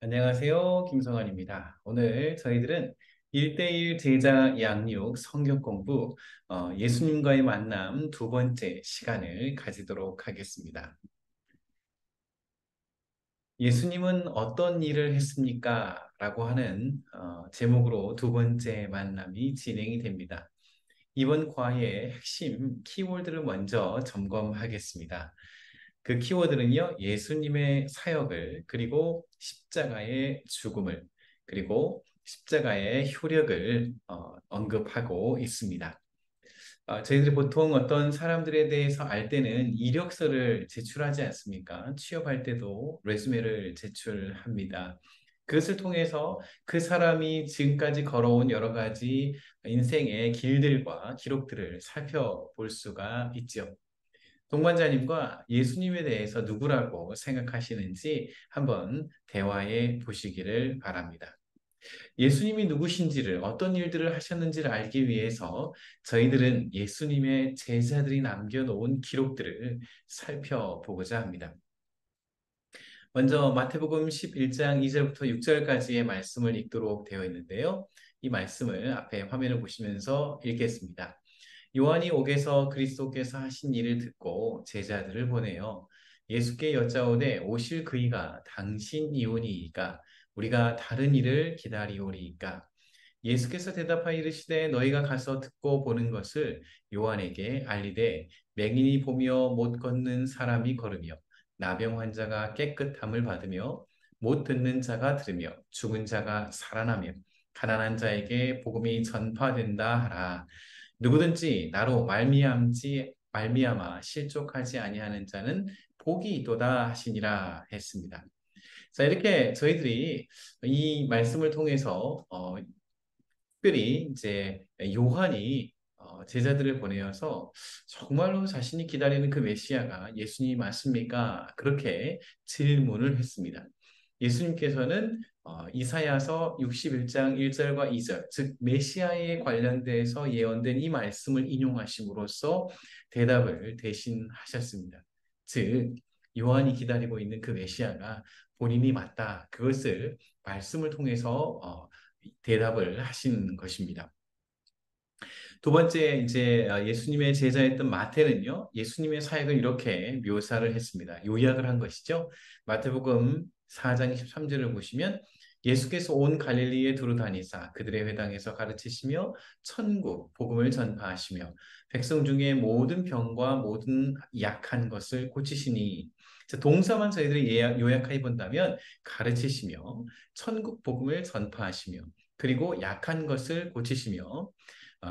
안녕하세요. 김성환입니다. 오늘 저희들은 1대1 제자 양육 성경 공부, 예수님과의 만남 두 번째 시간을 가지도록 하겠습니다. 예수님은 어떤 일을 했습니까? 라고 하는 제목으로 두 번째 만남이 진행이 됩니다. 이번 과의 핵심 키워드를 먼저 점검하겠습니다. 그 키워드는요, 예수님의 사역을, 그리고 십자가의 죽음을, 그리고 십자가의 효력을 언급하고 있습니다. 저희들이 보통 어떤 사람들에 대해서 알 때는 이력서를 제출하지 않습니까? 취업할 때도 레주메를 제출합니다. 그것을 통해서 그 사람이 지금까지 걸어온 여러 가지 인생의 길들과 기록들을 살펴볼 수가 있죠. 동반자님과 예수님에 대해서 누구라고 생각하시는지 한번 대화해 보시기를 바랍니다. 예수님이 누구신지를, 어떤 일들을 하셨는지를 알기 위해서 저희들은 예수님의 제자들이 남겨놓은 기록들을 살펴보고자 합니다. 먼저 마태복음 11장 2절부터 6절까지의 말씀을 읽도록 되어 있는데요. 이 말씀을 앞에 화면을 보시면서 읽겠습니다. 요한이 옥에서 그리스도께서 하신 일을 듣고 제자들을 보내요. 예수께 여짜오되 오실 그이가 당신이오니이까 우리가 다른 일을 기다리오리이까. 예수께서 대답하여 이르시되 너희가 가서 듣고 보는 것을 요한에게 알리되 맹인이 보며 못 걷는 사람이 걸으며 나병 환자가 깨끗함을 받으며 못 듣는 자가 들으며 죽은 자가 살아나며 가난한 자에게 복음이 전파된다 하라. 누구든지 나로 말미암아 실족하지 아니하는 자는 복이 있도다 하시니라 했습니다. 자, 이렇게 저희들이 이 말씀을 통해서 특별히 이제 요한이 제자들을 보내어서 정말로 자신이 기다리는 그 메시아가 예수님이 맞습니까? 그렇게 질문을 했습니다. 예수님께서는 이사야서 61장 1절과 2절, 즉 메시아에 관련돼서 예언된 이 말씀을 인용하심으로써 대답을 대신하셨습니다. 즉 요한이 기다리고 있는 그 메시아가 본인이 맞다. 그것을 말씀을 통해서 대답을 하신 것입니다. 두 번째 이제 예수님의 제자였던 마태는요. 예수님의 사역을 이렇게 묘사를 했습니다. 요약을 한 것이죠. 마태복음 4장 23절을 보시면 예수께서 온 갈릴리에 두루 다니사 그들의 회당에서 가르치시며 천국 복음을 전파하시며 백성 중에 모든 병과 모든 약한 것을 고치시니. 동사만 저희들이 요약해 본다면 가르치시며 천국 복음을 전파하시며 그리고 약한 것을 고치시며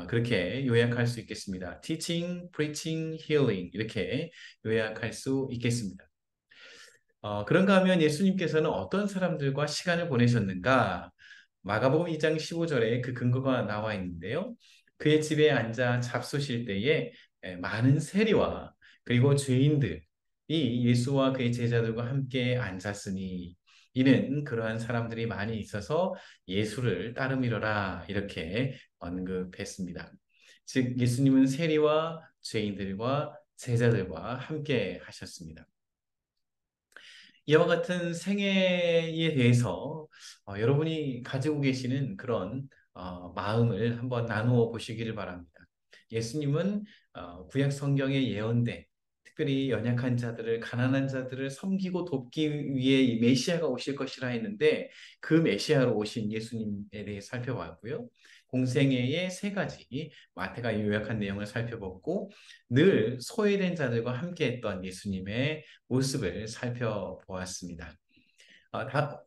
그렇게 요약할 수 있겠습니다. Teaching, preaching, healing 이렇게 요약할 수 있겠습니다. 그런가 하면 예수님께서는 어떤 사람들과 시간을 보내셨는가? 마가복음 2장 15절에 그 근거가 나와 있는데요. 그의 집에 앉아 잡수실 때에 많은 세리와 그리고 죄인들이 예수와 그의 제자들과 함께 앉았으니 이는 그러한 사람들이 많이 있어서 예수를 따르미러라 이렇게 언급했습니다. 즉 예수님은 세리와 죄인들과 제자들과 함께 하셨습니다. 이와 같은 생애에 대해서 여러분이 가지고 계시는 그런 마음을 한번 나누어 보시기를 바랍니다. 예수님은 구약 성경에 예언된 특별히 연약한 자들을 가난한 자들을 섬기고 돕기 위해 이 메시아가 오실 것이라 했는데 그 메시아로 오신 예수님에 대해 살펴봤고요. 공생애의 세 가지 마태가 요약한 내용을 살펴봤고 늘 소외된 자들과 함께했던 예수님의 모습을 살펴보았습니다. 다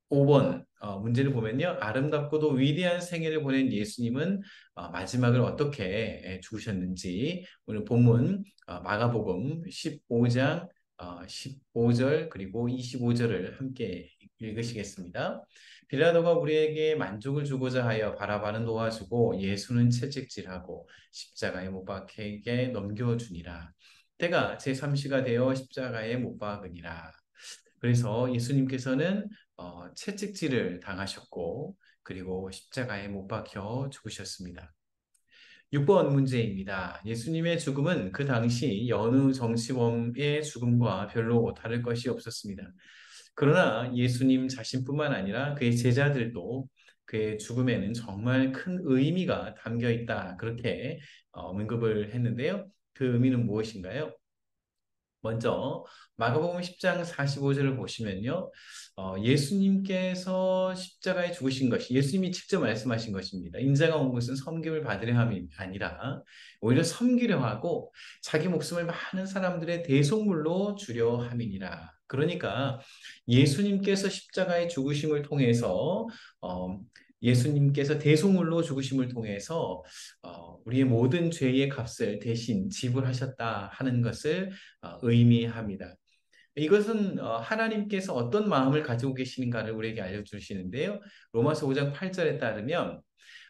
5번 문제를 보면요. 아름답고도 위대한 생애를 보낸 예수님은 마지막을 어떻게 죽으셨는지 오늘 본문 마가복음 15장 15절 그리고 25절을 함께 읽으시겠습니다. 빌라도가 우리에게 만족을 주고자 하여 바라바는 놓아주고 예수는 채찍질하고 십자가에 못 박히게 넘겨주니라. 때가 제3시가 되어 십자가에 못 박으니라. 그래서 예수님께서는 채찍질을 당하셨고 그리고 십자가에 못 박혀 죽으셨습니다. 6번 문제입니다. 예수님의 죽음은 그 당시 여느 정치범의 죽음과 별로 다를 것이 없었습니다. 그러나 예수님 자신뿐만 아니라 그의 제자들도 그의 죽음에는 정말 큰 의미가 담겨 있다. 그렇게 언급을 했는데요. 그 의미는 무엇인가요? 먼저 마가복음 10장 45절을 보시면요. 예수님께서 십자가에 죽으신 것이 예수님이 직접 말씀하신 것입니다. 인자가 온 것은 섬김을 받으려 함이 아니라 오히려 섬기려 하고 자기 목숨을 많은 사람들의 대속물로 주려 함이니라. 그러니까 예수님께서 십자가의 죽으심을 통해서 어, 예수님께서 대속물로 죽으심을 통해서 우리의 모든 죄의 값을 대신 지불하셨다 하는 것을 의미합니다. 이것은 하나님께서 어떤 마음을 가지고 계시는가를 우리에게 알려주시는데요. 로마서 5장 8절에 따르면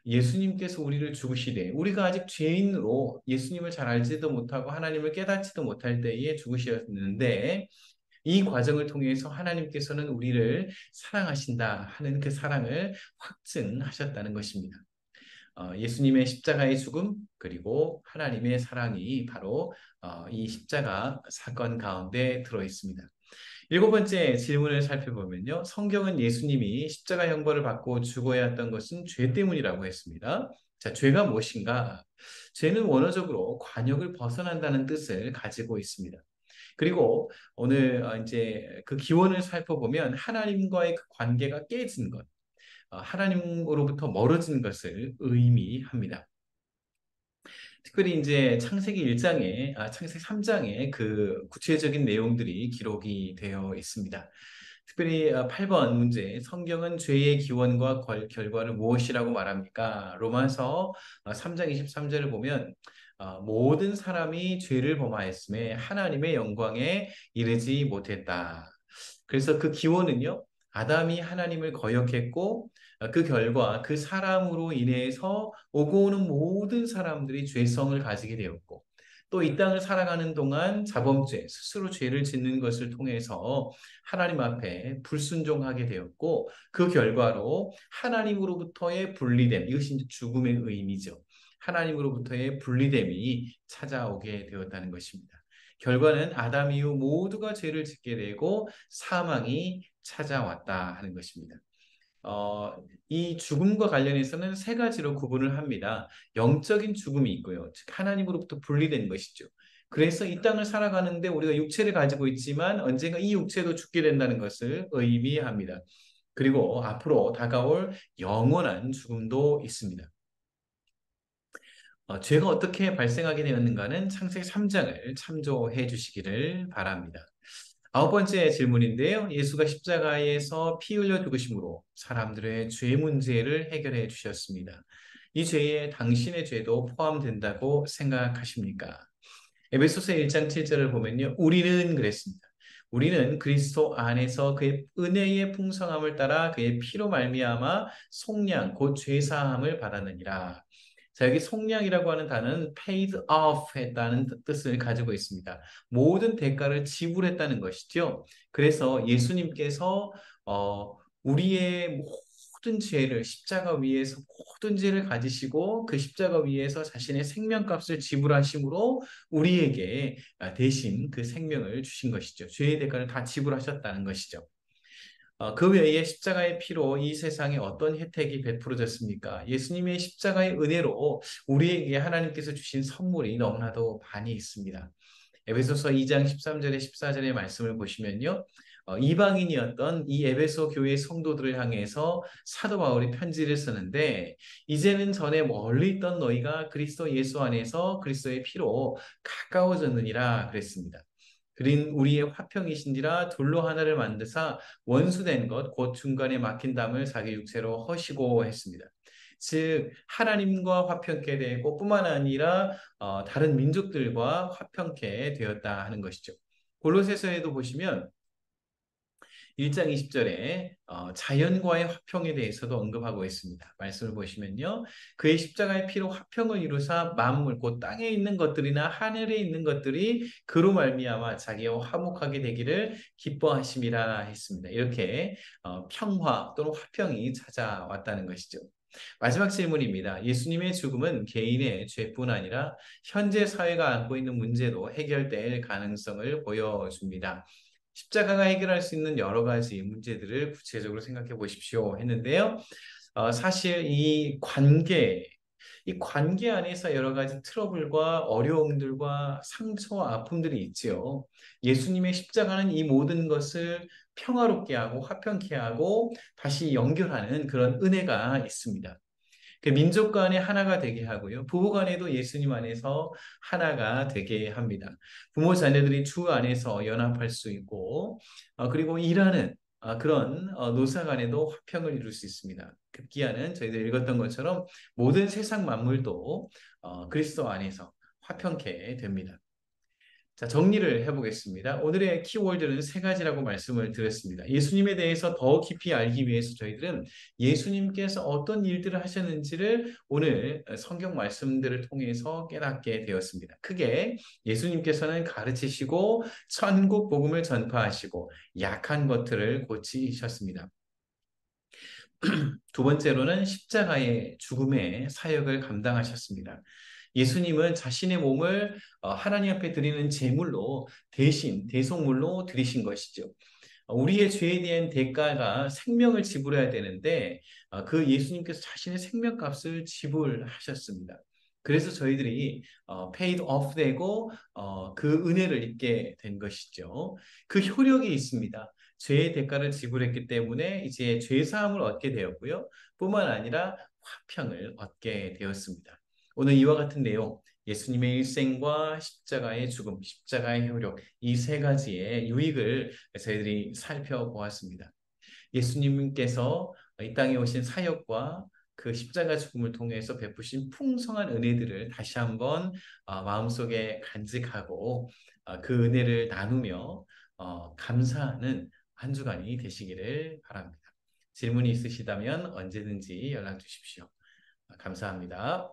예수님께서 우리를 죽으시되 우리가 아직 죄인으로 예수님을 잘 알지도 못하고 하나님을 깨닫지도 못할 때에 죽으셨는데 이 과정을 통해서 하나님께서는 우리를 사랑하신다 하는 그 사랑을 확증하셨다는 것입니다. 예수님의 십자가의 죽음 그리고 하나님의 사랑이 바로 이 십자가 사건 가운데 들어 있습니다. 일곱 번째 질문을 살펴보면요. 성경은 예수님이 십자가 형벌을 받고 죽어야 했던 것은 죄 때문이라고 했습니다. 자, 죄가 무엇인가? 죄는 원어적으로 관역을 벗어난다는 뜻을 가지고 있습니다. 그리고 오늘 이제 그 기원을 살펴보면 하나님과의 그 관계가 깨진 것, 하나님으로부터 멀어진 것을 의미합니다. 특별히 이제 창세기 1장에, 창세기 3장에 그 구체적인 내용들이 기록이 되어 있습니다. 특별히 8번 문제, 성경은 죄의 기원과 결과를 무엇이라고 말합니까? 로마서 3장 23절을 보면 모든 사람이 죄를 범하였음에 하나님의 영광에 이르지 못했다. 그래서 그 기원은요, 아담이 하나님을 거역했고 그 결과 그 사람으로 인해서 오고 오는 모든 사람들이 죄성을 가지게 되었고 또 이 땅을 살아가는 동안 자범죄, 스스로 죄를 짓는 것을 통해서 하나님 앞에 불순종하게 되었고 그 결과로 하나님으로부터의 분리됨, 이것이 이제 죽음의 의미죠. 하나님으로부터의 분리됨이 찾아오게 되었다는 것입니다. 결과는 아담 이후 모두가 죄를 짓게 되고 사망이 찾아왔다 하는 것입니다. 어, 이 죽음과 관련해서는 세 가지로 구분을 합니다. 영적인 죽음이 있고요. 즉 하나님으로부터 분리된 것이죠. 그래서 이 땅을 살아가는데 우리가 육체를 가지고 있지만 언젠가 이 육체도 죽게 된다는 것을 의미합니다. 그리고 앞으로 다가올 영원한 죽음도 있습니다. 죄가 어떻게 발생하게 되었는가는 창세기 3장을 참조해 주시기를 바랍니다. 아홉 번째 질문인데요. 예수가 십자가에서 피 흘려 죽으심으로 사람들의 죄 문제를 해결해 주셨습니다. 이 죄에 당신의 죄도 포함된다고 생각하십니까? 에베소서 1장 7절을 보면요. 우리는 그랬습니다. 우리는 그리스도 안에서 그의 은혜의 풍성함을 따라 그의 피로 말미암아 속량 곧 죄사함을 받았느니라. 자, 여기 속량이라고 하는 단어는 paid off 했다는 뜻을 가지고 있습니다. 모든 대가를 지불했다는 것이죠. 그래서 예수님께서 우리의 모든 죄를 십자가 위에서 모든 죄를 가지시고 그 십자가 위에서 자신의 생명값을 지불하심으로 우리에게 대신 그 생명을 주신 것이죠. 죄의 대가를 다 지불하셨다는 것이죠. 그 외에 십자가의 피로 이 세상에 어떤 혜택이 베풀어졌습니까? 예수님의 십자가의 은혜로 우리에게 하나님께서 주신 선물이 너무나도 많이 있습니다. 에베소서 2장 13절에 14절의 말씀을 보시면요. 이방인이었던 이 에베소 교회 성도들을 향해서 사도 바울이 편지를 쓰는데 이제는 전에 멀리 있던 너희가 그리스도 예수 안에서 그리스도의 피로 가까워졌느니라 그랬습니다. 그린 우리의 화평이신지라 둘로 하나를 만드사 원수된 것 곧 중간에 막힌 담을 자기 육체로 허시고 했습니다. 즉 하나님과 화평케 되고 뿐만 아니라 다른 민족들과 화평케 되었다 하는 것이죠. 골로새서에도 보시면 1장 20절에 자연과의 화평에 대해서도 언급하고 있습니다. 말씀을 보시면요. 그의 십자가의 피로 화평을 이루사 만물 곧 땅에 있는 것들이나 하늘에 있는 것들이 그로 말미암아 자기와 화목하게 되기를 기뻐하심이라 했습니다. 이렇게 평화 또는 화평이 찾아왔다는 것이죠. 마지막 질문입니다. 예수님의 죽음은 개인의 죄뿐 아니라 현재 사회가 안고 있는 문제도 해결될 가능성을 보여줍니다. 십자가가 해결할 수 있는 여러 가지 문제들을 구체적으로 생각해 보십시오 했는데요. 사실 이 관계 안에서 여러 가지 트러블과 어려움들과 상처와 아픔들이 있지요. 예수님의 십자가는 이 모든 것을 평화롭게 하고 화평케 하고 다시 연결하는 그런 은혜가 있습니다. 그 민족 간에 하나가 되게 하고요. 부부 간에도 예수님 안에서 하나가 되게 합니다. 부모 자녀들이 주 안에서 연합할 수 있고, 그리고 일하는 그런 노사 간에도 화평을 이룰 수 있습니다. 급기야는 저희들 읽었던 것처럼 모든 세상 만물도 그리스도 안에서 화평케 됩니다. 자, 정리를 해보겠습니다. 오늘의 키워드는 세 가지라고 말씀을 드렸습니다. 예수님에 대해서 더 깊이 알기 위해서 저희들은 예수님께서 어떤 일들을 하셨는지를 오늘 성경 말씀들을 통해서 깨닫게 되었습니다. 크게 예수님께서는 가르치시고 천국 복음을 전파하시고 약한 것들을 고치셨습니다. 두 번째로는 십자가의 죽음의 사역을 감당하셨습니다. 예수님은 자신의 몸을 하나님 앞에 드리는 제물로 대신 대속물로 드리신 것이죠. 우리의 죄에 대한 대가가 생명을 지불해야 되는데 그 예수님께서 자신의 생명값을 지불하셨습니다. 그래서 저희들이 paid off 되고 그 은혜를 입게 된 것이죠. 그 효력이 있습니다. 죄의 대가를 지불했기 때문에 이제 죄 사함을 얻게 되었고요. 뿐만 아니라 화평을 얻게 되었습니다. 오늘 이와 같은 내용, 예수님의 일생과 십자가의 죽음, 십자가의 효력, 이 세 가지의 유익을 저희들이 살펴보았습니다. 예수님께서 이 땅에 오신 사역과 그 십자가 죽음을 통해서 베푸신 풍성한 은혜들을 다시 한번 마음속에 간직하고 그 은혜를 나누며 감사하는 한 주간이 되시기를 바랍니다. 질문이 있으시다면 언제든지 연락 주십시오. 감사합니다.